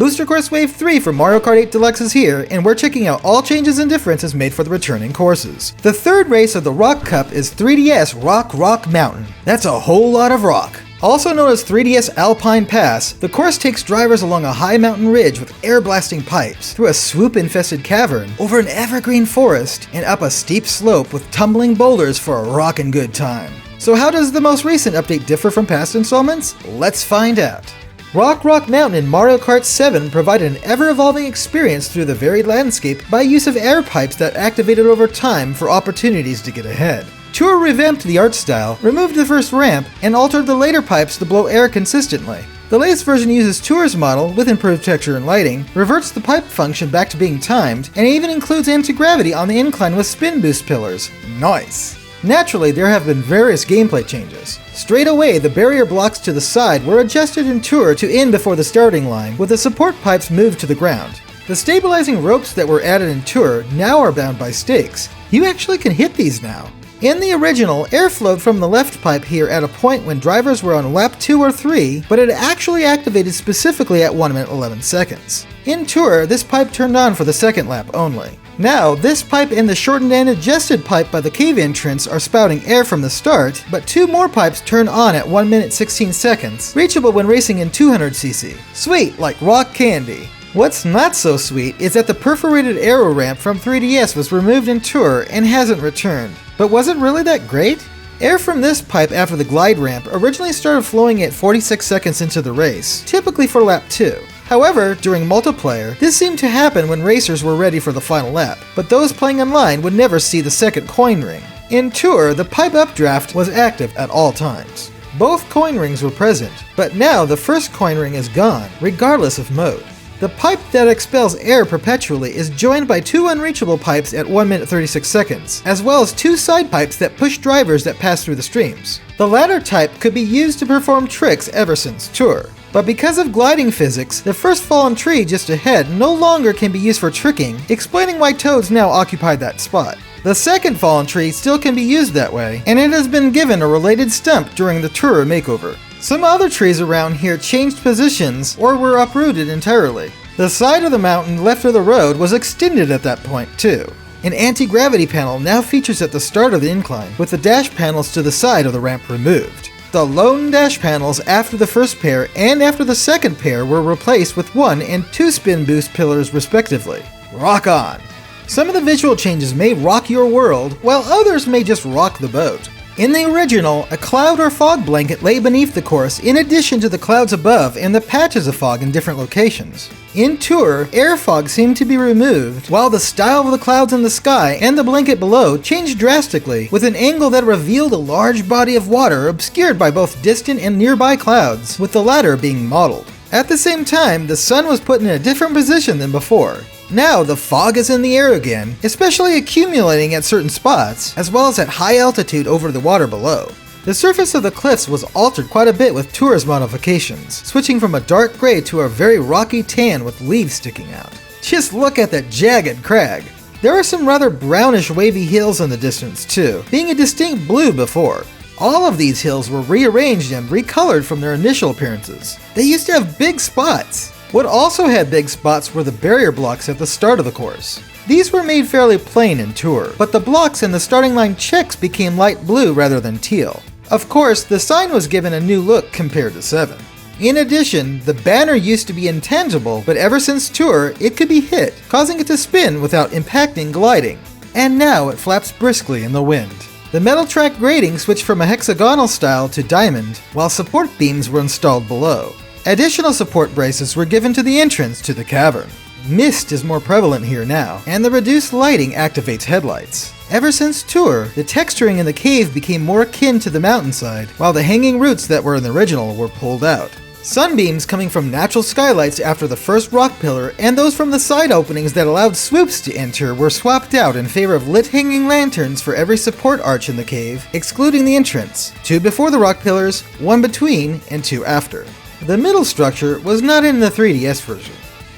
Booster Course Wave 3 for Mario Kart 8 Deluxe is here, and we're checking out all changes and differences made for the returning courses. The third race of the Rock Cup is 3DS Rock Mountain. That's a whole lot of rock. Also known as 3DS Alpine Pass, the course takes drivers along a high mountain ridge with air-blasting pipes, through a swoop-infested cavern, over an evergreen forest, and up a steep slope with tumbling boulders for a rockin' good time. So how does the most recent update differ from past installments? Let's find out. Rock Mountain in Mario Kart 7 provided an ever-evolving experience through the varied landscape by use of air pipes that activated over time for opportunities to get ahead. Tour revamped the art style, removed the first ramp, and altered the later pipes to blow air consistently. The latest version uses Tour's model, with improved texture and lighting, reverts the pipe function back to being timed, and even includes anti-gravity on the incline with spin boost pillars. Nice! Naturally, there have been various gameplay changes. Straight away, the barrier blocks to the side were adjusted in Tour to end before the starting line, with the support pipes moved to the ground. The stabilizing ropes that were added in Tour now are bound by stakes. You actually can hit these now. In the original, air flowed from the left pipe here at a point when drivers were on lap 2 or 3, but it actually activated specifically at 1 minute 11 seconds. In Tour, this pipe turned on for the second lap only. Now, this pipe and the shortened and adjusted pipe by the cave entrance are spouting air from the start, but 2 more pipes turn on at 1 minute 16 seconds, reachable when racing in 200cc. Sweet, like rock candy. What's not so sweet is that the perforated aero ramp from 3DS was removed in Tour and hasn't returned. But was it really that great? Air from this pipe after the glide ramp originally started flowing at 46 seconds into the race, typically for lap 2. However, during multiplayer, this seemed to happen when racers were ready for the final lap, but those playing online would never see the second coin ring. In Tour, the pipe updraft was active at all times. Both coin rings were present, but now the first coin ring is gone, regardless of mode. The pipe that expels air perpetually is joined by 2 unreachable pipes at 1 minute 36 seconds, as well as 2 side pipes that push drivers that pass through the streams. The latter type could be used to perform tricks ever since Tour. But because of gliding physics, the first fallen tree just ahead no longer can be used for tricking, explaining why Toads now occupy that spot. The second fallen tree still can be used that way, and it has been given a related stump during the Tour makeover. Some other trees around here changed positions or were uprooted entirely. The side of the mountain left of the road was extended at that point too. An anti-gravity panel now features at the start of the incline, with the dash panels to the side of the ramp removed. The lone dash panels after the first pair and after the second pair were replaced with 1 and 2 spin boost pillars respectively. Rock on! Some of the visual changes may rock your world, while others may just rock the boat. In the original, a cloud or fog blanket lay beneath the course in addition to the clouds above and the patches of fog in different locations. In Tour, air fog seemed to be removed, while the style of the clouds in the sky and the blanket below changed drastically, with an angle that revealed a large body of water obscured by both distant and nearby clouds, with the latter being mottled. At the same time, the sun was put in a different position than before. Now the fog is in the air again, especially accumulating at certain spots, as well as at high altitude over the water below. The surface of the cliffs was altered quite a bit with Tour's modifications, switching from a dark gray to a very rocky tan with leaves sticking out. Just look at that jagged crag. There are some rather brownish wavy hills in the distance too, being a distinct blue before. All of these hills were rearranged and recolored from their initial appearances. They used to have big spots. What also had big spots were the barrier blocks at the start of the course. These were made fairly plain in Tour, but the blocks in the starting line checks became light blue rather than teal. Of course, the sign was given a new look compared to 7. In addition, the banner used to be intangible, but ever since Tour, it could be hit, causing it to spin without impacting gliding. And now it flaps briskly in the wind. The metal track grating switched from a hexagonal style to diamond, while support beams were installed below. Additional support braces were given to the entrance to the cavern. Mist is more prevalent here now, and the reduced lighting activates headlights. Ever since Tour, the texturing in the cave became more akin to the mountainside, while the hanging roots that were in the original were pulled out. Sunbeams coming from natural skylights after the first rock pillar and those from the side openings that allowed swoops to enter were swapped out in favor of lit hanging lanterns for every support arch in the cave, excluding the entrance, 2 before the rock pillars, 1 between, and 2 after. The middle structure was not in the 3DS version.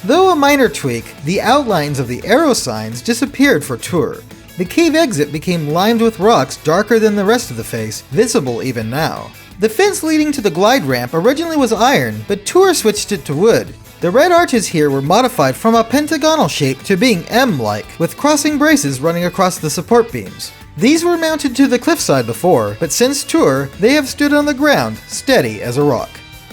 Though a minor tweak, the outlines of the arrow signs disappeared for Tour. The cave exit became lined with rocks darker than the rest of the face, visible even now. The fence leading to the glide ramp originally was iron, but Tour switched it to wood. The red arches here were modified from a pentagonal shape to being M-like, with crossing braces running across the support beams. These were mounted to the cliffside before, but since Tour, they have stood on the ground, steady as a rock.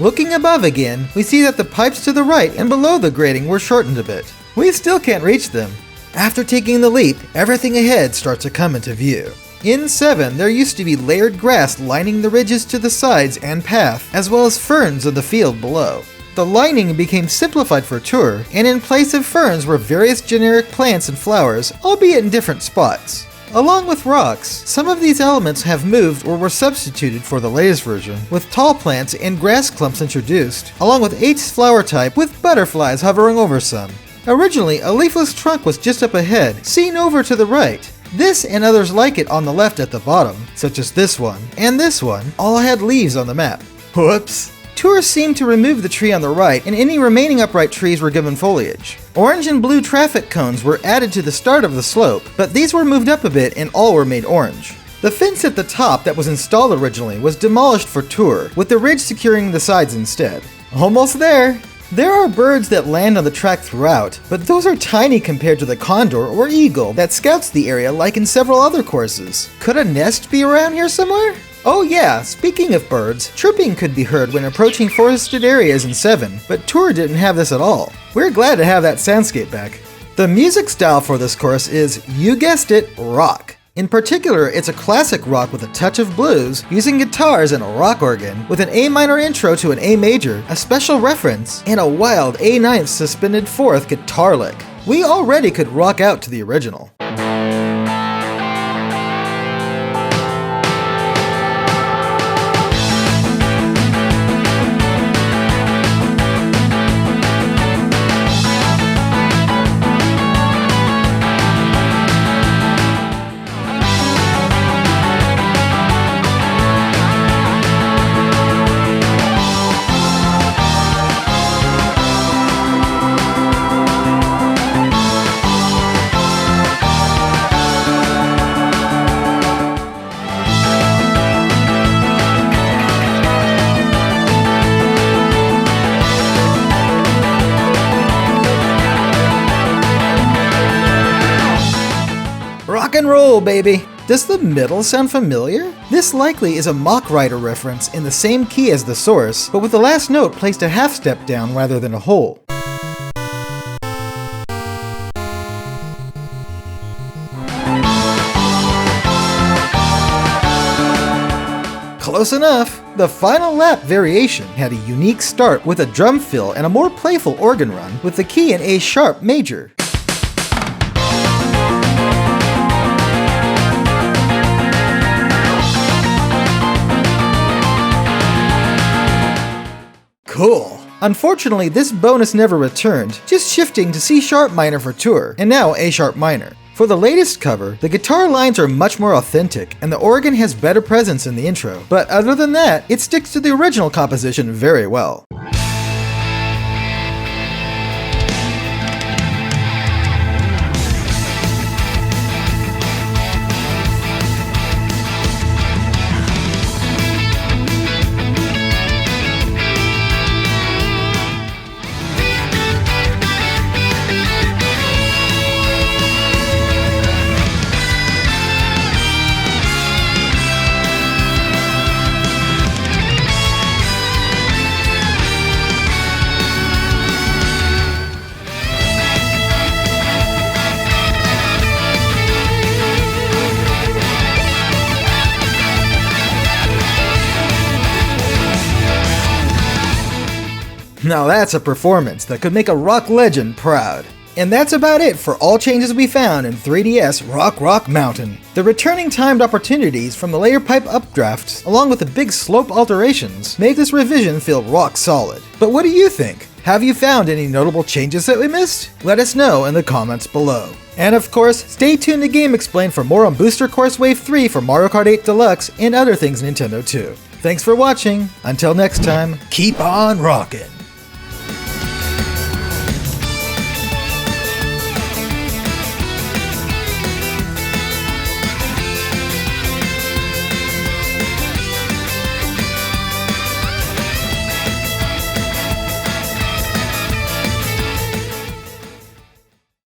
Looking above again, we see that the pipes to the right and below the grating were shortened a bit. We still can't reach them. After taking the leap, everything ahead starts to come into view. In 7, there used to be layered grass lining the ridges to the sides and path, as well as ferns in the field below. The lining became simplified for Tour, and in place of ferns were various generic plants and flowers, albeit in different spots. Along with rocks, some of these elements have moved or were substituted for the latest version, with tall plants and grass clumps introduced, along with each flower type with butterflies hovering over some. Originally, a leafless trunk was just up ahead, seen over to the right. This and others like it on the left at the bottom, such as this one and this one, all had leaves on the map. Whoops! Tour seemed to remove the tree on the right, and any remaining upright trees were given foliage. Orange and blue traffic cones were added to the start of the slope, but these were moved up a bit and all were made orange. The fence at the top that was installed originally was demolished for Tour, with the ridge securing the sides instead. Almost there! There are birds that land on the track throughout, but those are tiny compared to the condor or eagle that scouts the area like in several other courses. Could a nest be around here somewhere? Oh yeah, speaking of birds, chirping could be heard when approaching forested areas in 7, but Tour didn't have this at all. We're glad to have that soundscape back. The music style for this course is, you guessed it, rock. In particular, it's a classic rock with a touch of blues, using guitars and a rock organ, with an A minor intro to an A major, a special reference, and a wild A9 suspended 4th guitar lick. We already could rock out to the original. Rock and roll, baby! Does the middle sound familiar? This likely is a Mach Rider reference in the same key as the source, but with the last note placed a half step down rather than a whole. Close enough! The final lap variation had a unique start with a drum fill and a more playful organ run with the key in A sharp major. Cool. Unfortunately, this bonus never returned, just shifting to C sharp minor for Tour, and now A sharp minor. For the latest cover, the guitar lines are much more authentic, and the organ has better presence in the intro, but other than that, it sticks to the original composition very well. Now that's a performance that could make a rock legend proud. And that's about it for all changes we found in 3DS Rock Mountain. The returning timed opportunities from the layer pipe updrafts, along with the big slope alterations, make this revision feel rock solid. But what do you think? Have you found any notable changes that we missed? Let us know in the comments below. And of course, stay tuned to GameXplain for more on Booster Course Wave 3 for Mario Kart 8 Deluxe and other things Nintendo too. Thanks for watching. Until next time, keep on rockin'.